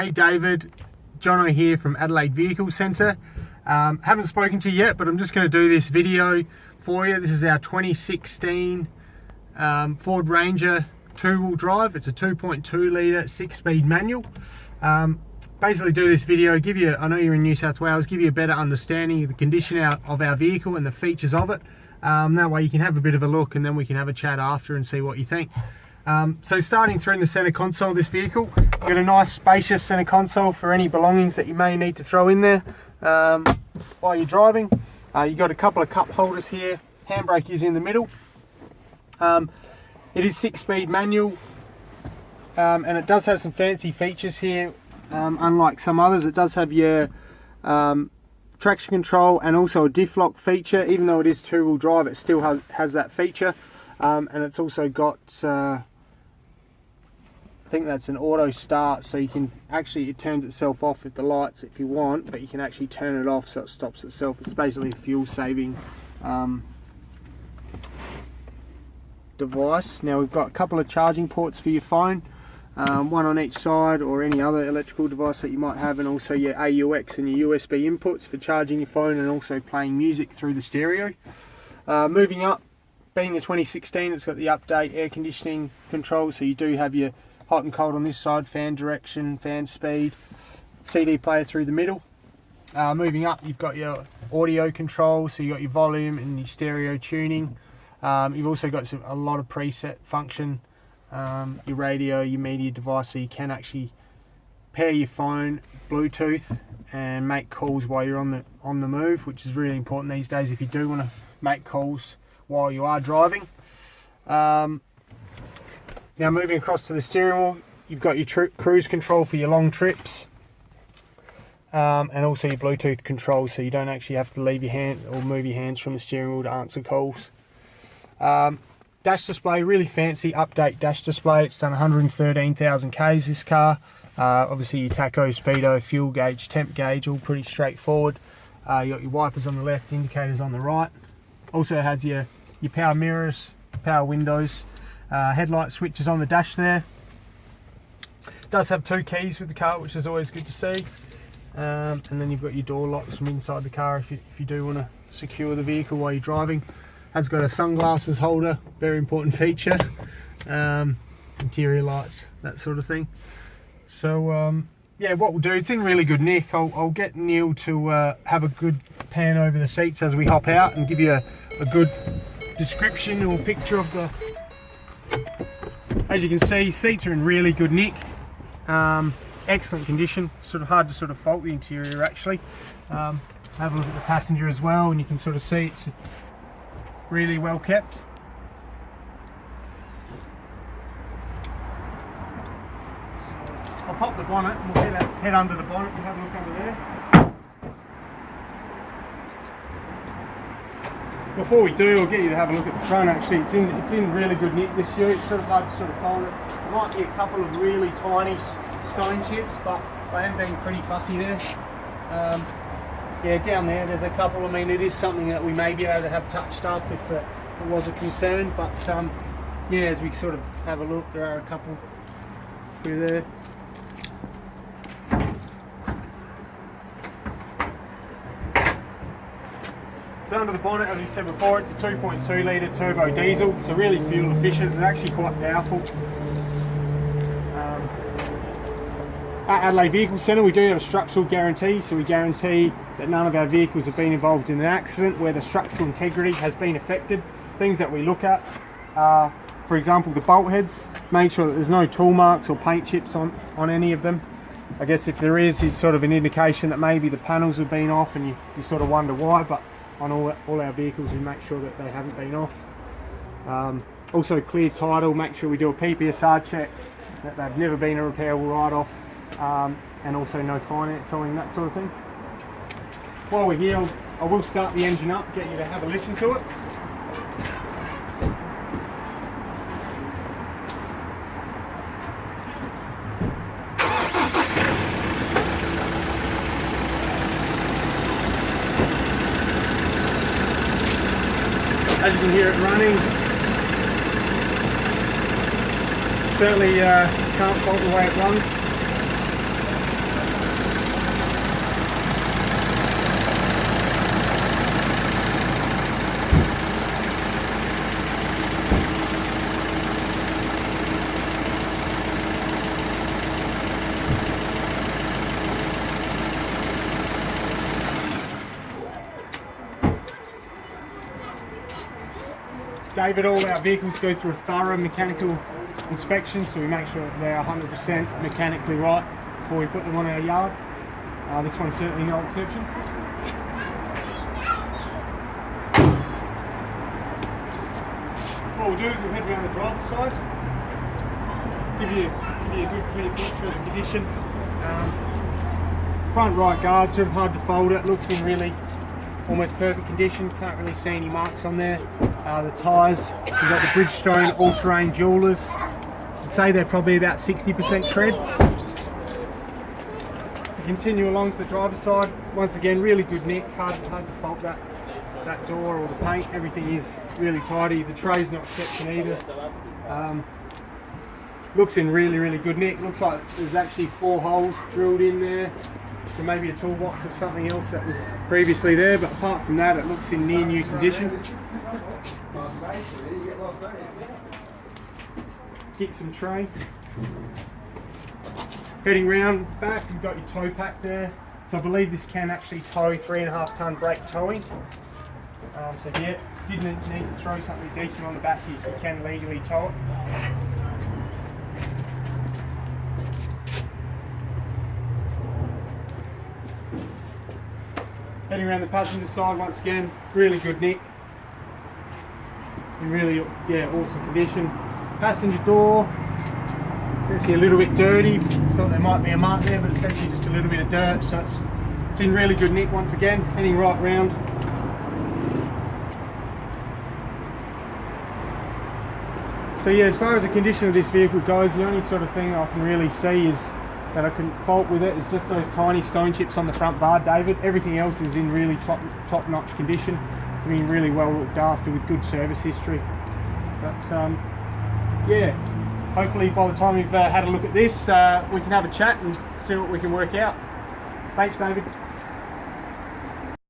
Hey David, Jono here from Adelaide Vehicle Centre. Haven't spoken to you yet, but I'm just going to do this video for you. This is our 2016 Ford Ranger two-wheel drive. It's a 2.2 litre 6-speed manual. Basically do this video, give you, I know you're in New South Wales, give you a better understanding of the condition of our vehicle and the features of it. That way you can have a bit of a look and then we can have a chat after and see what you think. So starting through in the centre console of this vehicle, you've got a nice spacious centre console for any belongings that you may need to throw in there while you're driving. You've got a couple of cup holders here, handbrake is in the middle. It is 6-speed manual and it does have some fancy features here. Unlike some others, it does have your traction control and also a diff lock feature. Even though it is two-wheel drive, it still has that feature. And it's also got I think that's an auto start, so you can actually, it turns itself off with the lights if you want, but you can actually turn it off so it stops itself. It's basically a fuel saving device. Now we've got a couple of charging ports for your phone, one on each side or any other electrical device that you might have, and also your AUX and your USB inputs for charging your phone and also playing music through the stereo. Moving up, being the 2016, it's got the update air conditioning control, so you do have your hot and cold on this side, fan direction, fan speed, CD player through the middle. Moving up, you've got your audio control, so you've got your volume and your stereo tuning. You've also got a lot of preset function, your radio, your media device, so you can actually pair your phone Bluetooth and make calls while you're on the move, which is really important these days if you do want to make calls while you are driving. Now moving across to the steering wheel, you've got your cruise control for your long trips, and also your Bluetooth control, so you don't actually have to leave your hand or move your hands from the steering wheel to answer calls. Dash display, really fancy update dash display. It's done 113,000 Ks this car. Obviously your tacho, speedo, fuel gauge, temp gauge, all pretty straightforward. You got your wipers on the left, indicators on the right. Also has your power mirrors, power windows, headlight switches on the dash there. Does have 2 keys with the car, which is always good to see. And then you've got your door locks from inside the car if you do want to secure the vehicle while you're driving. Has got a sunglasses holder, very important feature. Interior lights, that sort of thing. So yeah, what we'll do, it's in really good nick. I'll get Neil to have a good pan over the seats as we hop out and give you a good description or picture of the. As you can see, seats are in really good nick, excellent condition. Sort of hard to sort of fault the interior actually. Have a look at the passenger as well, and you can sort of see it's really well kept. I'll pop the bonnet and we'll head under the bonnet and have a look under there. Before we do, I'll get you to have a look at the front. Actually, it's in really good nick this year. It's sort of hard to sort of fold it. There might be a couple of really tiny stone chips, but I have been pretty fussy there. Yeah, down there's a couple. I mean, it is something that we may be able to have touched up if it was a concern, but yeah, as we sort of have a look, there are a couple through there. So under the bonnet, as we said before, it's a 2.2 litre turbo diesel, so really fuel efficient and actually quite powerful. At Adelaide Vehicle Centre, we do have a structural guarantee, so we guarantee that none of our vehicles have been involved in an accident where the structural integrity has been affected. Things that we look at are, for example, the bolt heads. Make sure that there's no tool marks or paint chips on any of them. I guess if there is, it's sort of an indication that maybe the panels have been off and you sort of wonder why, but on all our vehicles we make sure that they haven't been off. Also clear title, make sure we do a PPSR check, that they've never been a repairable write-off, and also no finance owing, that sort of thing. While we're here, I will start the engine up, get you to have a listen to it. As you can hear it running, certainly can't fault the way it runs. David, all our vehicles go through a thorough mechanical inspection, so we make sure that they're 100% mechanically right before we put them on our yard. This one's certainly no exception. What we'll do is we'll head around the driver's side, give you a good clear picture of the condition. Front right guard, sort of hard to fold it, looks in really almost perfect condition, can't really see any marks on there. The tyres, we've got the Bridgestone all-terrain Jewelers. I'd say they're probably about 60% tread. To continue along to the driver's side, once again really good nick, hard to fault that door or the paint, everything is really tidy. The tray's not exception either. Looks in really good nick, looks like there's actually 4 holes drilled in there. So maybe a toolbox or something else that was previously there, but apart from that it looks in near new condition. Get some tray. Heading round back, you've got your tow pack there. So I believe this can actually tow 3.5 tonne brake towing. So yeah, didn't need to throw something decent on the back, you can legally tow it. Heading around the passenger side once again, really good nick. In really, awesome condition. Passenger door, it's actually a little bit dirty. Thought there might be a mark there, but it's actually just a little bit of dirt, so it's in really good nick once again. Heading right round. So yeah, as far as the condition of this vehicle goes, the only sort of thing I can really see is that I can fault with it is just those tiny stone chips on the front bar, David. Everything else is in really top-notch condition. It's been really well looked after with good service history. But yeah, hopefully by the time we've had a look at this, we can have a chat and see what we can work out. Thanks, David.